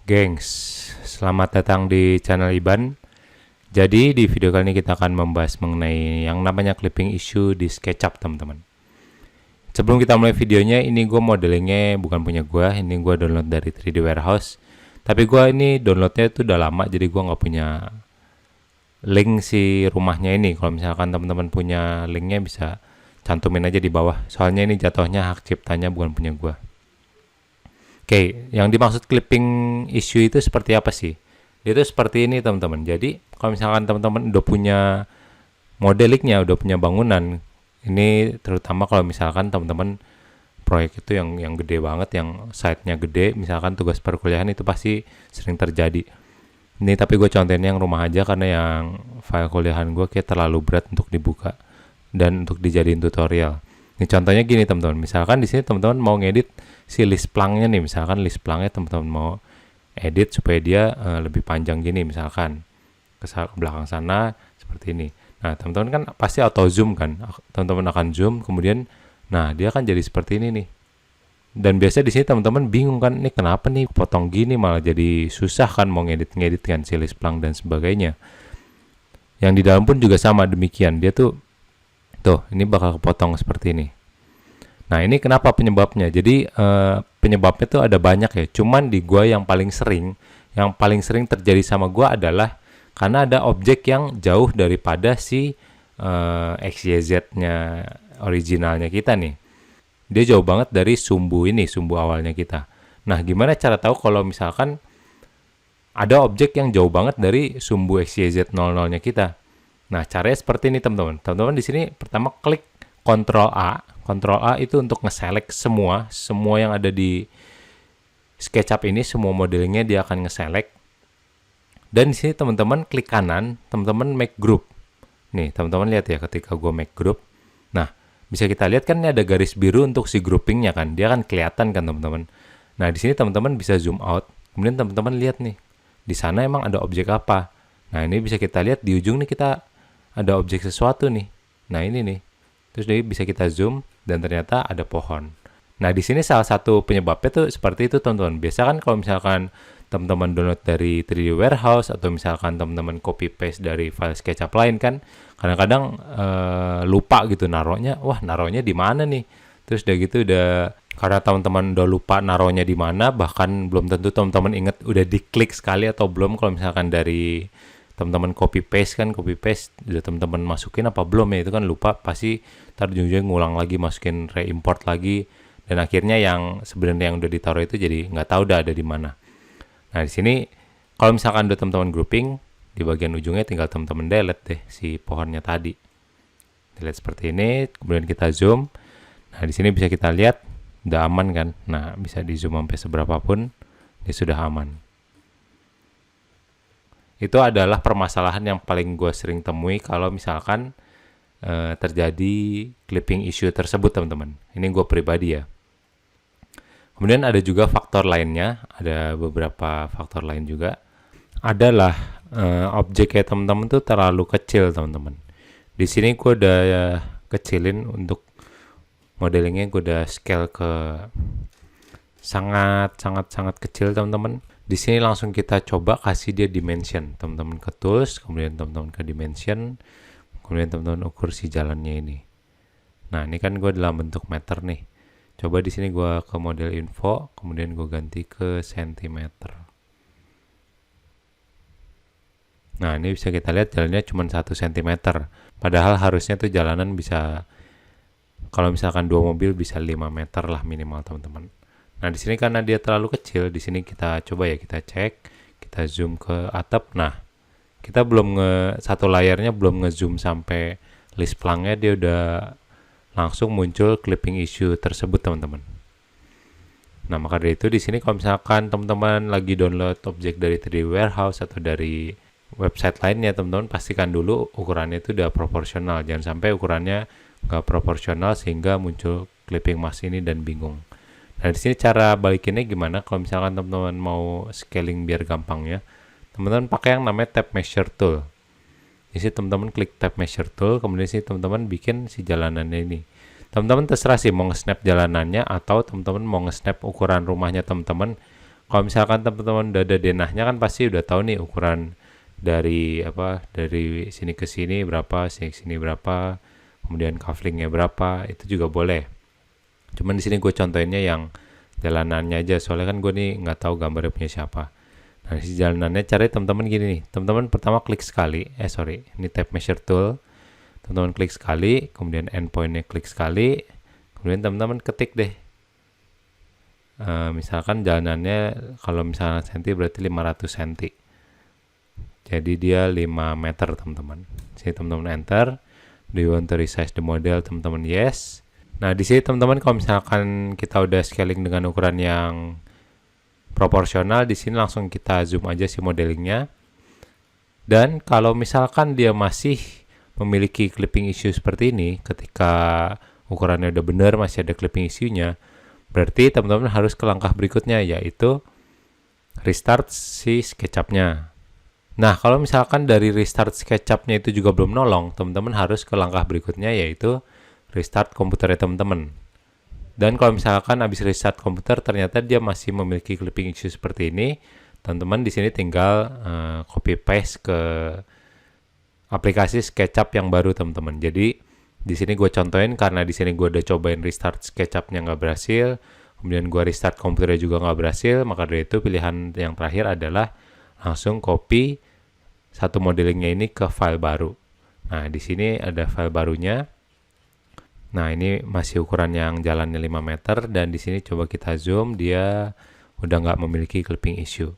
Gengs, selamat datang di channel Iban. Jadi di video kali ini kita akan membahas mengenai yang namanya clipping issue di SketchUp, teman-teman. Sebelum kita mulai videonya, ini gue modelingnya bukan punya gue, ini gue download dari 3D Warehouse. Tapi gue ini downloadnya itu udah lama, jadi gue nggak punya link si rumahnya ini. Kalau misalkan teman-teman punya linknya bisa cantumin aja di bawah. Soalnya ini jatuhnya hak ciptanya bukan punya gue. Oke, yang dimaksud clipping issue itu seperti apa sih? Dia itu seperti ini, teman-teman. Jadi, kalau misalkan teman-teman udah punya modelingnya, udah punya bangunan, ini terutama kalau misalkan teman-teman proyek itu yang gede banget, yang site-nya gede, misalkan tugas perkuliahan itu pasti sering terjadi. Ini tapi gue contohin yang rumah aja karena yang file kuliahan gue kayak terlalu berat untuk dibuka dan untuk dijadiin tutorial. Ini contohnya gini, teman-teman. Misalkan di sini teman-teman mau ngedit si list plangnya nih, misalkan list plangnya teman-teman mau edit supaya dia lebih panjang gini, misalkan ke belakang sana seperti ini. Nah, teman-teman kan pasti auto zoom kan, teman-teman akan zoom, kemudian nah dia akan jadi seperti ini nih. Dan biasa di sini teman-teman bingung kan, ini kenapa nih potong gini, malah jadi susah kan mau ngedit kan si list plang dan sebagainya. Yang di dalam pun juga sama demikian, dia tuh ini bakal kepotong seperti ini. Nah, ini kenapa penyebabnya? Jadi penyebabnya tuh ada banyak ya. Cuman di gua yang paling sering terjadi sama gua adalah karena ada objek yang jauh daripada si XYZ-nya originalnya kita nih. Dia jauh banget dari sumbu awalnya kita. Nah, gimana cara tahu kalau misalkan ada objek yang jauh banget dari sumbu XYZ00-nya kita? Nah, caranya seperti ini, teman-teman. Teman-teman di sini pertama klik Ctrl A. Ctrl A itu untuk nge-select semua yang ada di SketchUp ini, semua modelingnya dia akan nge-select. Dan di sini teman-teman klik kanan, teman-teman make group. Nih, teman-teman lihat ya ketika gue make group. Nah, bisa kita lihat kan ini ada garis biru untuk si groupingnya kan. Dia akan kelihatan kan, teman-teman. Nah, di sini teman-teman bisa zoom out. Kemudian teman-teman lihat nih. Di sana emang ada objek apa. Nah, ini bisa kita lihat di ujung nih kita ada objek sesuatu nih. Nah, ini nih. Terus dia bisa kita zoom dan ternyata ada pohon. Nah, di sini salah satu penyebabnya tuh seperti itu, teman-teman. Biasa kan kalau misalkan teman-teman download dari 3D Warehouse atau misalkan teman-teman copy paste dari file SketchUp lain kan, kadang-kadang lupa gitu naruhnya. Wah, naruhnya di mana nih? Terus karena teman-teman udah lupa naruhnya di mana, bahkan belum tentu teman-teman ingat udah diklik sekali atau belum. Kalau misalkan dari teman-teman copy paste udah teman-teman masukin apa belum ya, itu kan lupa, pasti ntar ujung-ujungnya ngulang lagi, masukin reimport lagi, dan akhirnya yang sebenarnya yang udah ditaruh itu jadi nggak tahu udah ada di mana. Nah, di sini kalau misalkan udah teman-teman grouping, di bagian ujungnya tinggal teman-teman delete deh si pohonnya tadi, delete seperti ini, kemudian kita zoom. Nah, di sini bisa kita lihat udah aman kan. Nah, bisa di zoom sampai seberapa pun dia sudah aman. Itu adalah permasalahan yang paling gue sering temui kalau misalkan terjadi clipping issue tersebut, teman-teman. Ini gue pribadi ya. Kemudian ada juga faktor lainnya, ada beberapa faktor lain juga. Adalah objeknya teman-teman tuh terlalu kecil, teman-teman. Di sini gue udah kecilin untuk modelingnya, gue udah scale ke sangat kecil, teman-teman. Di sini langsung kita coba kasih dia dimension, teman-teman ke tools, kemudian teman-teman ke dimension, kemudian teman-teman ukur si jalannya ini. Nah, ini kan gue dalam bentuk meter nih. Coba di sini gue ke model info, kemudian gue ganti ke sentimeter. Nah, ini bisa kita lihat jalannya cuma 1 cm. Padahal harusnya tuh jalanan bisa, kalau misalkan 2 mobil bisa 5 meter lah minimal, teman-teman. Nah, di sini karena dia terlalu kecil, di sini kita coba ya, kita cek, kita zoom ke atap. Nah, kita belum satu layarnya belum nge-zoom sampai list plangnya, dia udah langsung muncul clipping issue tersebut, teman-teman. Nah, maka dari itu di sini kalau misalkan teman-teman lagi download objek dari 3D Warehouse atau dari website lainnya, teman-teman pastikan dulu ukurannya itu udah proporsional. Jangan sampai ukurannya nggak proporsional sehingga muncul clipping mask ini dan bingung. Nah, di sini cara balikinnya gimana? Kalau misalkan teman-teman mau scaling biar gampang ya, teman-teman pakai yang namanya tab measure tool. Di sini teman-teman klik tab measure tool, kemudian di sini teman-teman bikin si jalanannya ini. Teman-teman terserah sih mau nge-snap jalanannya atau teman-teman mau nge-snap ukuran rumahnya teman-teman. Kalau misalkan teman-teman udah ada denahnya kan pasti udah tahu nih ukuran dari dari sini ke sini berapa, sini ke sini berapa, kemudian cufflinknya berapa, itu juga boleh. Cuman di sini gue contohinnya yang jalanannya aja, soalnya kan gue nih nggak tahu gambarnya punya siapa. Nah, di jalanannya caranya teman-teman gini nih. Teman-teman pertama klik sekali, ini tab measure tool. Teman-teman klik sekali, kemudian endpointnya klik sekali, kemudian teman-teman ketik deh. Misalkan jalanannya kalau misalnya senti berarti 500 cm. Jadi dia 5 meter teman-teman. Sini teman-teman enter. Do you want to resize the model? Teman-teman yes. Nah, di sini teman-teman kalau misalkan kita udah scaling dengan ukuran yang proporsional, di sini langsung kita zoom aja si modelingnya. Dan kalau misalkan dia masih memiliki clipping issue seperti ini, ketika ukurannya udah benar masih ada clipping issue-nya, berarti teman-teman harus ke langkah berikutnya, yaitu restart si SketchUp-nya. Nah, kalau misalkan dari restart SketchUp-nya itu juga belum nolong, teman-teman harus ke langkah berikutnya, yaitu restart komputernya teman-teman. Dan kalau misalkan habis restart komputer ternyata dia masih memiliki clipping issue seperti ini, teman-teman di sini tinggal copy paste ke aplikasi SketchUp yang baru teman-teman. Jadi di sini gue contohin karena di sini gue udah cobain restart SketchUp-nya nggak berhasil, kemudian gue restart komputernya juga nggak berhasil, maka dari itu pilihan yang terakhir adalah langsung copy satu modelingnya ini ke file baru. Nah, di sini ada file barunya. Nah, ini masih ukuran yang jalannya 5 meter dan di sini coba kita zoom, dia udah nggak memiliki clipping issue.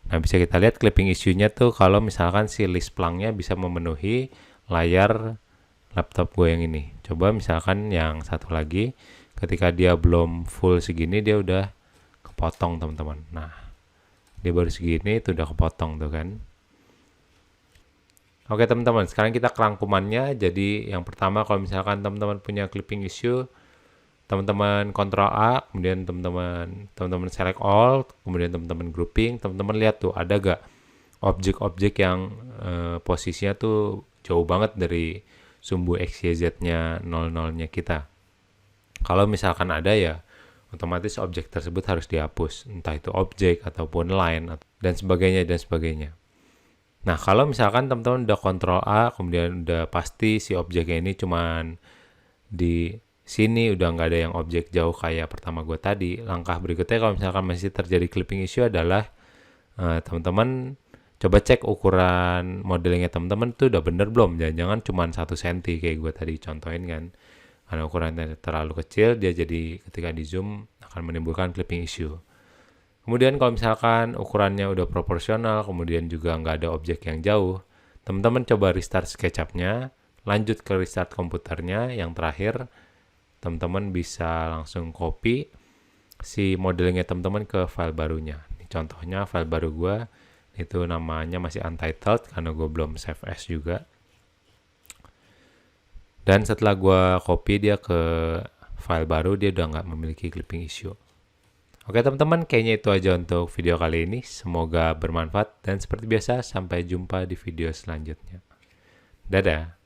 Nah, bisa kita lihat clipping issue-nya tuh kalau misalkan si list plangnya bisa memenuhi layar laptop gue yang ini. Coba misalkan yang satu lagi, ketika dia belum full segini, dia udah kepotong teman-teman. Nah, dia baru segini, itu udah kepotong tuh kan. Oke teman-teman, sekarang kita kerangkumannya. Jadi yang pertama kalau misalkan teman-teman punya clipping issue, teman-teman Ctrl A, kemudian teman-teman select all, kemudian teman-teman grouping, teman-teman lihat tuh ada gak objek-objek yang posisinya tuh jauh banget dari sumbu XYZ-nya 00-nya kita. Kalau misalkan ada ya, otomatis objek tersebut harus dihapus, entah itu objek ataupun line dan sebagainya dan sebagainya. Nah, kalau misalkan teman-teman udah Ctrl A, kemudian udah pasti si objeknya ini cuman di sini, udah nggak ada yang objek jauh kayak pertama gue tadi, langkah berikutnya kalau misalkan masih terjadi clipping issue adalah teman-teman coba cek ukuran modelingnya teman-teman tuh udah bener belum, jangan-jangan cuma 1 cm kayak gue tadi contohin kan, karena ukurannya terlalu kecil dia jadi ketika di zoom akan menimbulkan clipping issue. Kemudian kalau misalkan ukurannya udah proporsional, kemudian juga nggak ada objek yang jauh, teman-teman coba restart SketchUp-nya, lanjut ke restart komputernya. Yang terakhir teman-teman bisa langsung copy si modelingnya teman-teman ke file barunya. Ini contohnya file baru gue, itu namanya masih untitled karena gue belum save as juga. Dan setelah gue copy dia ke file baru, dia udah nggak memiliki clipping issue. Oke teman-teman, kayaknya itu aja untuk video kali ini. Semoga bermanfaat dan seperti biasa sampai jumpa di video selanjutnya. Dadah.